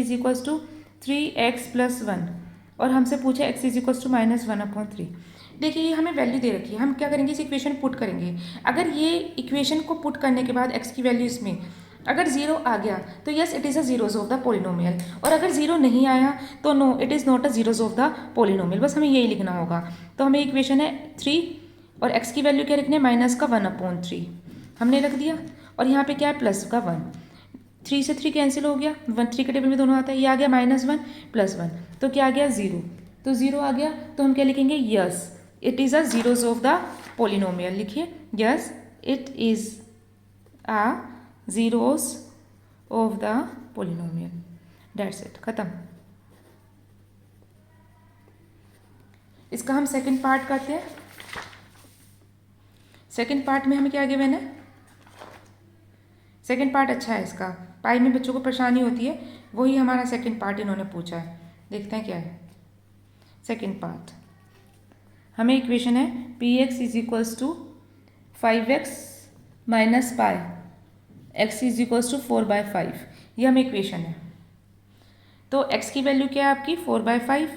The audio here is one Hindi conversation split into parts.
Is equals to 3x plus 1 और हमसे पूछा x इज इक्वल्स टू -1/3। देखिए ये हमें वैल्यू दे रखी है, हम क्या करेंगे, इस इक्वेशन पुट करेंगे। अगर ये इक्वेशन को पुट करने के बाद x की वैल्यू इसमें अगर 0 आ गया तो yes it is a zeros of the polynomial, और अगर 0 नहीं आया तो no it is not a zeros of the polynomial. बस हमें यही लिखना होगा। तो हमें इक्वेशन है 3 और x की वैल्यू क्या रखनी है, -1/3 हमने रख दिया, और यहाँ पे क्या है प्लस का 1, 3 से 3 कैंसिल हो गया, 1 3 के टेबल में दोनों आता है, ये आ गया -1 + 1 तो क्या आ गया 0, तो 0 आ गया तो हम क्या लिखेंगे, yes it is a zeros of the polynomial. लिखिए yes it is a zeros of the polynomial, that's it, खत्म। इसका हम सेकंड पार्ट करते हैं। सेकंड पार्ट में हमें क्या गिवन है, सेकंड पार्ट अच्छा है इसका, पाई में बच्चों को परेशानी होती है, वही हमारा सेकंड पार्ट इन्होंने पूछा है। देखते हैं क्या है सेकंड पार्ट। हमें इक्वेशन है px is equals to 5x minus pi, x is equals to 4/5, ये हमें इक्वेशन है। तो x की वैल्यू क्या है आपकी 4/5,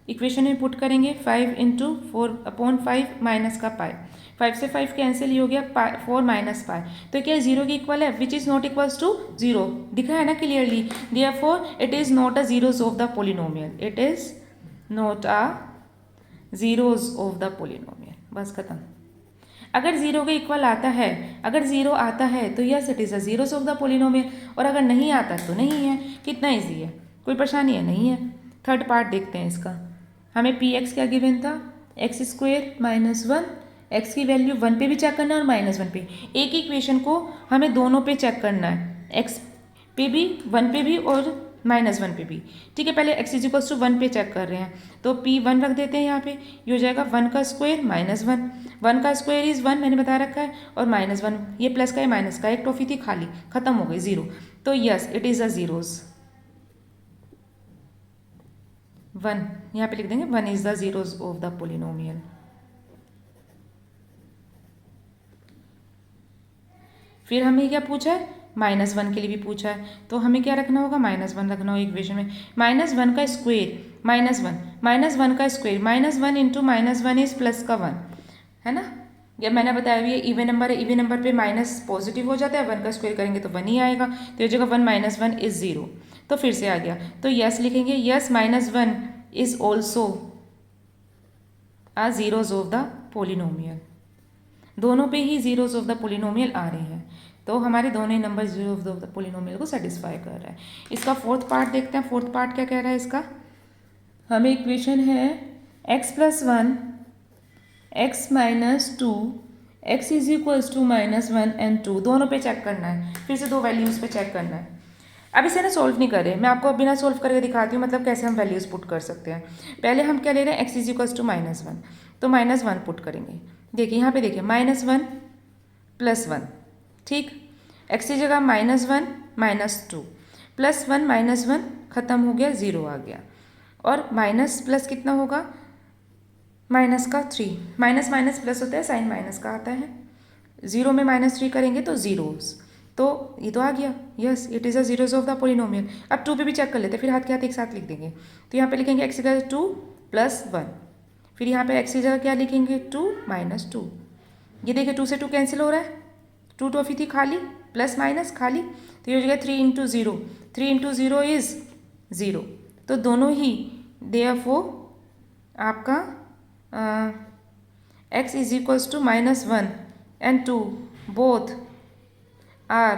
इक्वेशन में पुट करेंगे 5 × 4/5 माइनस का पाई, 5 से 5 कैंसिल ही हो गया, 4 माइनस पाई, तो क्या 0 के इक्वल है, which is not equals to 0, दिख रहा है ना clearly, therefore it is not a zeros of the polynomial, it is not a zeros of the polynomial, बस खत्म। अगर 0 के इक्वल आता है, अगर 0 आता है तो yes it is a zeros of the polynomial, और अगर नहीं आता तो नहीं है। कितना ईजी है, कोई परेशानी है नहीं है। थर्ड पार्ट देखते हैं इसका। हमें पी एक्स क्या गिवन था, x² - 1, x की वैल्यू 1 पे भी चेक करना है और -1 पे, एक ही इक्वेशन को हमें दोनों पे चेक करना है, x पे भी 1 पे भी और -1 पे भी। ठीक है, पहले x = 1 पे चेक कर रहे हैं, तो p1 रख देते हैं यहाँ पे, ये हो जाएगा 1 का स्क्वायर -1, 1 का स्क्वायर इज़ 1 मैंने बता रखा है, और -1 ये प्लस का है माइनस का, एक टॉफी थी खाली, खत्म हो गई 0, तो yes it is a zeros 1, यहाँ पे लिख देंगे 1 is the zeros of the polynomial. फिर हमें क्या पूछा है, -1 के लिए भी पूछा है, तो हमें क्या रखना होगा, -1 रखना होगा इक्वेशन में। -1 का स्क्वायर -1 का स्क्वायर, -1 × -1 इज प्लस का 1, है ना। जब मैंने बताया ये इवन नंबर है, इवन नंबर पे माइनस पॉजिटिव हो जाता है, 1 का स्क्वायर करेंगे तो 1 ही आएगा, तो ये जगह 1 - 1 इज 0, तो फिर से आ गया, तो यस लिखेंगे, yes -1 is also a zeros of the polynomial, दोनों पे ही जीरोज ऑफ द पोलिनोमियल आ रहे हैं, तो हमारे दोनों ही number zero of the polynomial को सेटिस्फाई कर रहा है। इसका फोर्थ पार्ट देखते हैं, फोर्थ पार्ट क्या कह रहा है इसका। हमें इक्वेशन है x + 1 x - 2 x is equals to -1 and 2, दोनों पे चेक करना है, फिर से दो वैल्यूज़ पे चेक करना है। अब इसे ना सोल्व नहीं कर रहे, मैं आपको बिना सोल्व करके दिखाती हूँ, मतलब कैसे हम वैल्यूज़ पुट कर सकते हैं। पहले हम क्या ले रहे हैं, x इज इक्वल्स टू -1, तो -1 पुट करेंगे। देखिए यहाँ पे देखिए -1 + 1, ठीक, x की जगह -1 -2 +1 -1 खत्म हो गया, 0 आ गया, और माइनस प्लस कितना होगा, माइनस का 3, माइनस माइनस प्लस होता है, साइन माइनस का आता है, 0 में -3 करेंगे तो जीरोस, तो ये तो आ गया, yes it is a zeros of the polynomial. अब 2 पे भी चेक कर लेते हैं, फिर हाथ के हाथ एक साथ लिख देंगे, तो यहाँ पे लिखेंगे x की जगह 2 + 1, फिर यहाँ पे x की जगह क्या लिखेंगे 2 - 2, ये देखिए 2 से 2 कैंसिल हो रहा है, 2 टॉफी थी खाली, प्लस माइनस खाली, तो ये हो जाएगा 3 × 0, 3 × 0 इज़ 0, तो दोनों ही देयरफॉर आपका x is equals to -1 and 2 both are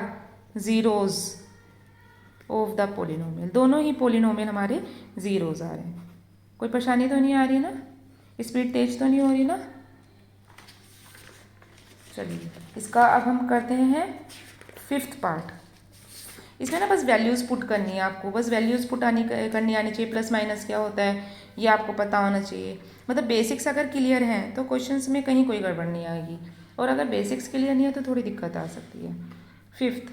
zeros of the polynomial, दोनों ही पोलिनोमियल हमारे जीरोज आ रहे हैं। कोई परेशानी तो नहीं आ रही ना, स्पीड तेज तो नहीं हो रही ना। चलिए इसका अब हम करते हैं फिफ्थ पार्ट। इसमें ना बस वैल्यूज़ पुट करनी है आपको, बस वैल्यूज़ पुट करनी आनी चाहिए, प्लस माइनस क्या होता है ये आपको पता होना चाहिए, मतलब बेसिक्स अगर क्लियर हैं तो क्वेश्चंस में कहीं कोई गड़बड़ नहीं आएगी, और अगर बेसिक्स क्लियर नहीं है तो थोड़ी दिक्कत आ सकती है। फिफ्थ,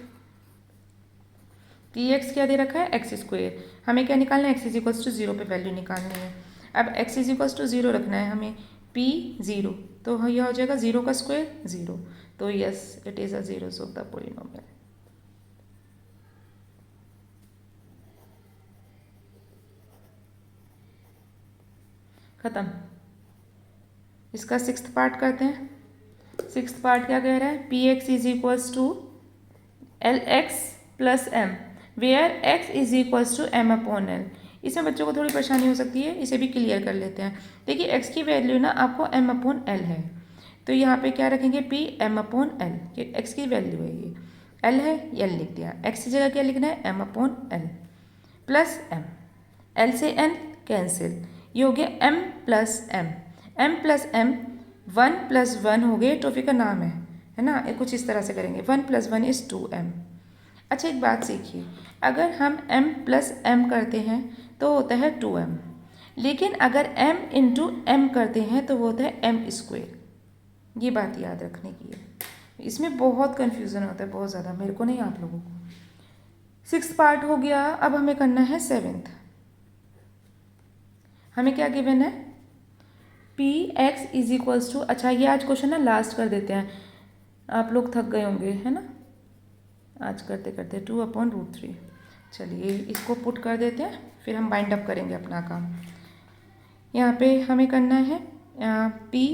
पी एक्स क्या दे रखा है, x², हमें क्या निकालना है, x इज इक्वल्स टू 0 पे वैल्यू निकालनी है। अब x इज इक्वल्स टू 0 रखना है हमें, p 0, तो यह हो जाएगा 0 का स्क्वायर 0, तो yes it is a zeros of the polynomial. ख़त्म। इसका सिक्स्थ पार्ट करते हैं। सिक्स्थ पार्ट क्या कह रहा है, P x is equals to l x plus m where x is equals to m upon l. इसमें बच्चों को थोड़ी परेशानी हो सकती है, इसे भी क्लियर कर लेते हैं। देखिए एक्स की वैल्यू ना आपको एम अपॉन एल है, तो यहाँ पे क्या रखेंगे, पी एम अपॉन एल, ये एक्स की वैल्यू है, ये एल है, एल लिख दिया। एक्स की जगह क्या लिखना है, m upon l plus m, l से एन कैंसिल, ये हो गया m plus m, m plus m, one plus one हो गए टॉफी का नाम है ना, कुछ इस तरह से करेंगे, one plus one is two m. अच्छा एक बात सीखिए, अगर हम m प्लस एम करते हैं तो होता है 2m, लेकिन अगर m इंटू एम करते हैं तो वो होता है m स्क्वेयर। ये बात याद रखने की है, इसमें बहुत कन्फ्यूज़न होता है, बहुत ज़्यादा, मेरे को नहीं आप लोगों को। सिक्स्थ पार्ट हो गया, अब हमें करना है सेवेंथ। हमें क्या गिवन है, P x is equals to, अच्छा ये आज क्वेश्चन ना लास्ट कर देते हैं, आप लोग थक गए होंगे है ना आज करते करते, 2/√3। चलिए इसको पुट कर देते हैं, फिर हम बाइंड अप करेंगे अपना काम। यहाँ पे हमें करना है P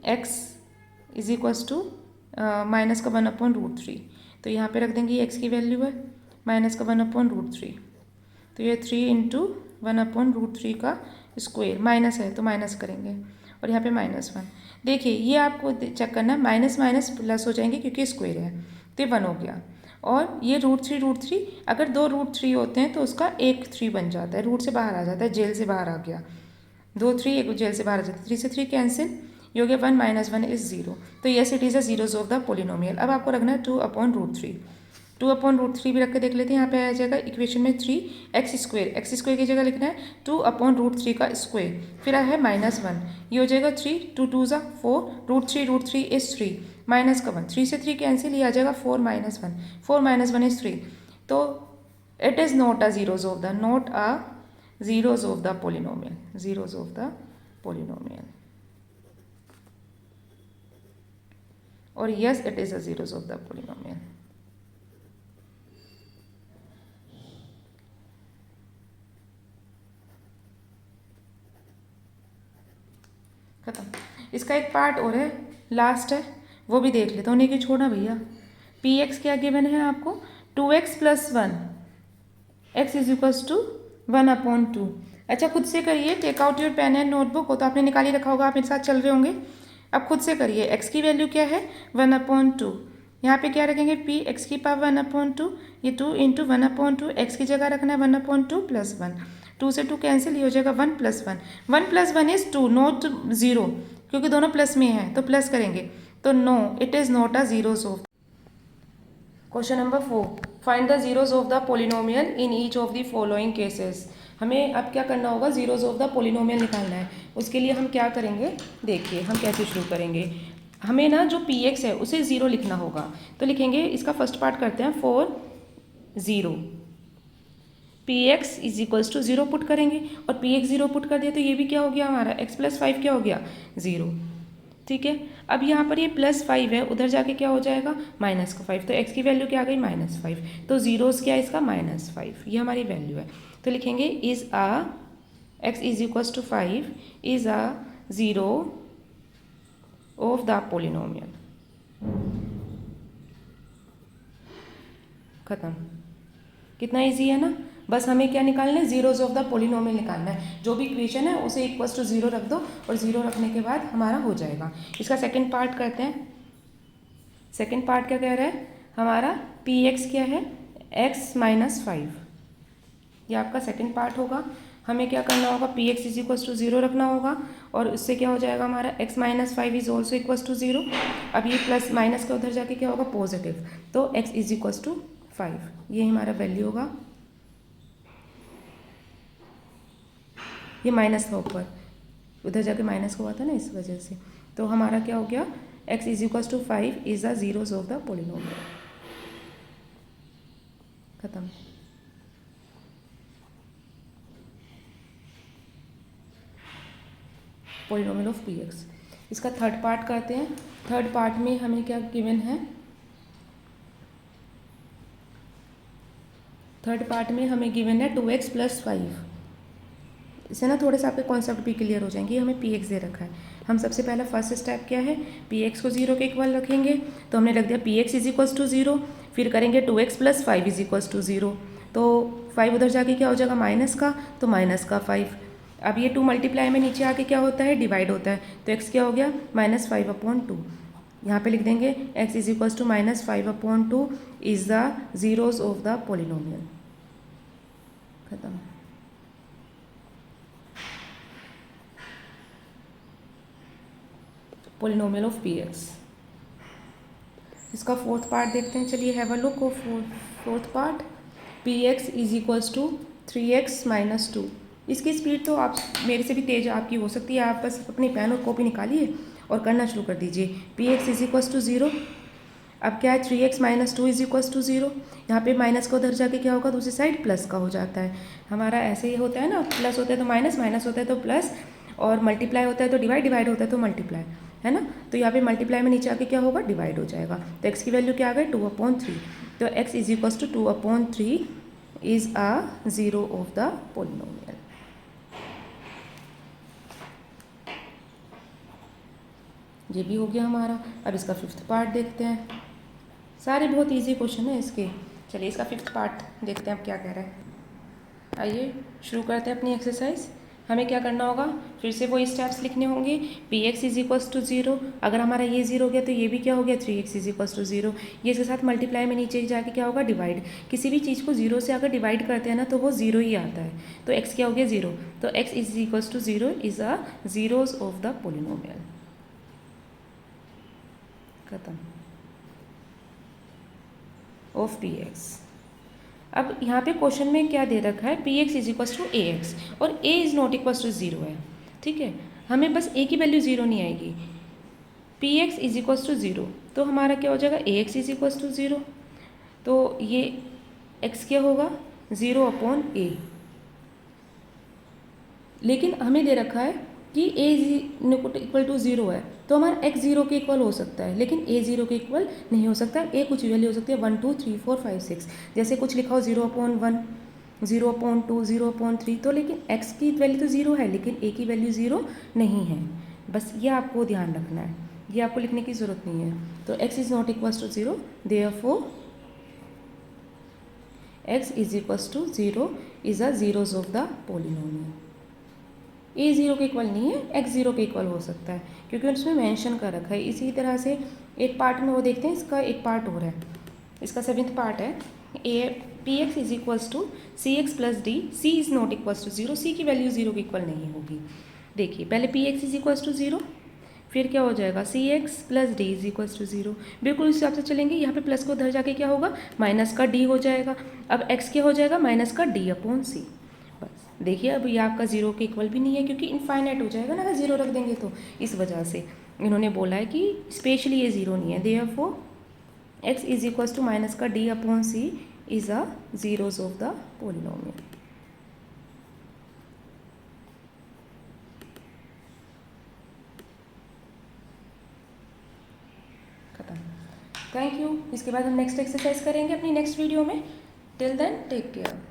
x is equals to minus का 1/√3, तो यहाँ पे रख देंगे, एक्स की वैल्यू है माइनस का 1/√3, तो ये 3 इंटू 1/√3 का स्क्वायर, माइनस है तो माइनस करेंगे, और यहाँ पे -1। देखिए ये आपको चेक करना, माइनस माइनस प्लस हो जाएंगे क्योंकि स्क्वायर है, तो ये 1 हो गया। और ये √3 अगर 2 √3 होते हैं तो उसका एक 3 बन जाता है, रूट से बाहर आ जाता है, जेल से बाहर आ गया, 2 3 एक जेल से बाहर आ जाता है, 3 से 3 कैंसिल, ये हो गया 1 - 1 इज 0। तो yes it is a zeros of the polynomial. अब आपको रखना है 2/√3, 2/√3 भी रख के देख लेते हैं। यहाँ पे आ जाएगा इक्वेशन में 3x स्क्वेयर, एक्स स्क्वेयर की जगह लिखना है 2/√3 का स्क्वेयर, फिर है -1, ये हो जाएगा 3, 2 2 ज़ा 4, √3 इज 3, माइनस का 1, 3 से 3 कैंसिल, ये आ जाएगा 4 - 1, 4 - 1 इज 3। तो it is not a zeros of the, not a zeros of the polynomial, zeros of the polynomial, और yes it is a zeros of the polynomial. खत्म। इसका एक पार्ट और है, लास्ट है, वो भी देख लेते हैं, उन्हें क्यों छोड़ना भैया। पी एक्स क्या गिवन है आपको, 2x + 1, x is equals to 1/2। अच्छा खुद से करिए, take out your pen and notebook, हो तो आपने निकाल ही रखा होगा, आप मेरे साथ चल रहे होंगे। अब खुद से करिए, x की वैल्यू क्या है 1/2, यहाँ पे क्या रखेंगे, पी एक्स की पावर 1/2, ये 2 इंटू 1/2, एक्स की जगह रखना है 1/2 + 1, 2 से 2 कैंसिल, ये हो जाएगा 1 + 1, 1 + 1 इज 2, नॉट 0, क्योंकि दोनों प्लस में हैं तो प्लस करेंगे, तो no it is not a zeros of. Question number 4, find the zeros of the polynomial in each of the following cases. हमें अब क्या करना होगा, जीरोज ऑफ द पोलिनोमियल निकालना है। उसके लिए हम क्या करेंगे, देखिए हम कैसे शुरू करेंगे। हमें ना जो पी एक्स है उसे 0 लिखना होगा, तो लिखेंगे, इसका फर्स्ट पार्ट करते हैं, 4 0, p x is equals to 0 put करेंगे, और पी एक्स 0 पुट कर दिया तो ये भी क्या हो गया हमारा, x + 5 क्या हो गया 0, ठीक है। अब यहाँ पर ये +5 है, उधर जाके क्या हो जाएगा -5, तो x की वैल्यू क्या आ गई -5, तो जीरोस क्या है इसका -5, ये हमारी वैल्यू है। तो लिखेंगे is ah x is equals to 5 is a zero of the polynomial. खत्म। कितना इजी है ना, बस हमें क्या निकालना है, जीरोज ऑफ द पोलिनोमियल निकालना है। जो भी इक्वेशन है उसे इक्वल्स टू 0 रख दो, और 0 रखने के बाद हमारा हो जाएगा। इसका सेकंड पार्ट करते हैं। सेकंड पार्ट क्या कह रहा है हमारा, पी एक्स क्या है x - 5, ये आपका सेकंड पार्ट होगा। हमें क्या करना होगा, p x is equals to 0 रखना होगा, और उससे क्या हो जाएगा हमारा x - 5 is also equals to 0। अब ये प्लस माइनस का उधर जाके क्या होगा पॉजिटिव, तो x इज इक्वल्स टू 5, ये हमारा वैल्यू होगा। ये माइनस था ऊपर, उधर जाके माइनस हुआ था ना, इस वजह से, तो हमारा क्या हो गया, x is equals to 5 is the zeros of the polynomial. खत्म। Polynomial of P x. इसका थर्ड पार्ट करते हैं। थर्ड पार्ट में हमें क्या गिवन है, थर्ड पार्ट में हमें गिवन है 2x + 5 इससे ना थोड़े से आपके कॉन्सेप्ट भी क्लियर हो जाएंगे। हमें पी एक्स दे रखा है, हम सबसे पहला फर्स्ट स्टेप क्या है, पी एक्स को 0 के इक्वल रखेंगे। तो हमने रख दिया p x is equals to 0, फिर करेंगे 2x + 5 इज इक्वल्स टू 0। तो 5 उधर जाके क्या हो जाएगा माइनस का, तो माइनस का 5। अब ये 2 मल्टीप्लाई में नीचे आके क्या होता है, डिवाइड होता है। तो x क्या हो गया -5/2। यहाँ पे लिख देंगे x is equals to -5/2 is the zeros of the polynomial. खत्म। Polynomial of P x. इसका फोर्थ पार्ट देखते हैं, चलिए have a look of fourth part. P x is equals to 3x - 2। इसकी स्पीड तो आप मेरे से भी तेज आपकी हो सकती है, आप बस अपनी पेन और कॉपी निकालिए और करना शुरू कर दीजिए। P x is equals to 0। अब क्या है, 3x - 2 इज इक्वल्स टू 0। यहाँ पे माइनस का उधर जाके क्या होगा, दूसरी साइड प्लस का हो जाता है। हमारा ऐसे ही होता है ना, प्लस होता है तो माइनस, माइनस होता है तो प्लस, और मल्टीप्लाई होता है तो डिवाइड, डिवाइड होता है तो मल्टीप्लाई, है ना। तो यहाँ पे मल्टीप्लाई में नीचे आके क्या होगा, डिवाइड हो जाएगा। तो x की वैल्यू क्या आ गई, 2/3। तो x is equals to 2/3 is a zero of the polynomial. ये भी हो गया हमारा। अब इसका फिफ्थ पार्ट देखते हैं। सारे बहुत इजी क्वेश्चन है इसके। चलिए इसका फिफ्थ पार्ट देखते हैं अब क्या कह रहा है। आइए शुरू करते हैं अपनी एक्सरसाइज। हमें क्या करना होगा, फिर से वो स्टेप्स लिखने होंगे। P x is equals to 0। अगर हमारा ये 0 हो गया तो ये भी क्या हो गया, 3x इज इक्वल्स टू 0। ये इसके साथ मल्टीप्लाई में नीचे जाके क्या होगा, डिवाइड। किसी भी चीज़ को 0 से अगर डिवाइड करते हैं ना तो वो 0 ही आता है। तो x क्या हो गया, 0। तो x is equals to 0 is a zeros of the polynomial. खत्म। Of P x. अब यहाँ पे क्वेश्चन में क्या दे रखा है, P x is equals to A x, और A is not equals to 0 है। ठीक है, हमें बस ए की वैल्यू 0 नहीं आएगी। P x is equals to 0, तो हमारा क्या हो जाएगा, a x is equals to 0। तो ये एक्स क्या होगा, 0/a। लेकिन हमें दे रखा है कि ए इक्वल टू 0 है, तो हमारा x 0 के इक्वल हो सकता है, लेकिन a 0 के इक्वल नहीं हो सकता। a कुछ वैल्यू हो सकती है 1 2 3 4 5 6, जैसे कुछ लिखा हो 0/1, 0/2, 0/3। तो लेकिन x की वैल्यू तो 0 है, लेकिन a की वैल्यू 0 नहीं है। बस ये आपको ध्यान रखना है, ये आपको लिखने की ज़रूरत नहीं है। तो x is not equals to 0, therefore x is equals to 0 is a zeros of the polynomial. a 0 के इक्वल नहीं है, x 0 के इक्वल हो सकता है, क्योंकि उसमें मेंशन कर रखा है। इसी तरह से एक पार्ट में वो देखते हैं, इसका एक पार्ट हो रहा है। इसका 7th पार्ट है, P x is equals to C x plus D, C is not equals to 0, C की वैल्यू 0 के इक्वल नहीं होगी। देखिए पहले P x is equals to 0, फिर क्या हो जाएगा, C x plus D is equals to 0। बिल्कुल उस हिसाब से चलेंगे। यहाँ पे प्लस को उधर जाके क्या होगा, माइनस का डी हो जाएगा। अब एक्स क्या हो जाएगा, -d/c। देखिए अब ये आपका 0 के इक्वल भी नहीं है, क्योंकि इनफाइनाइट हो जाएगा ना अगर 0 रख देंगे तो। इस वजह से इन्होंने बोला है कि स्पेशली ये 0 नहीं है। Therefore x is equals to -d/c is a zeros of the polynomial. खत्म। Thank you. इसके बाद हम नेक्स्ट एक्सरसाइज करेंगे अपनी नेक्स्ट वीडियो में। Till then take care.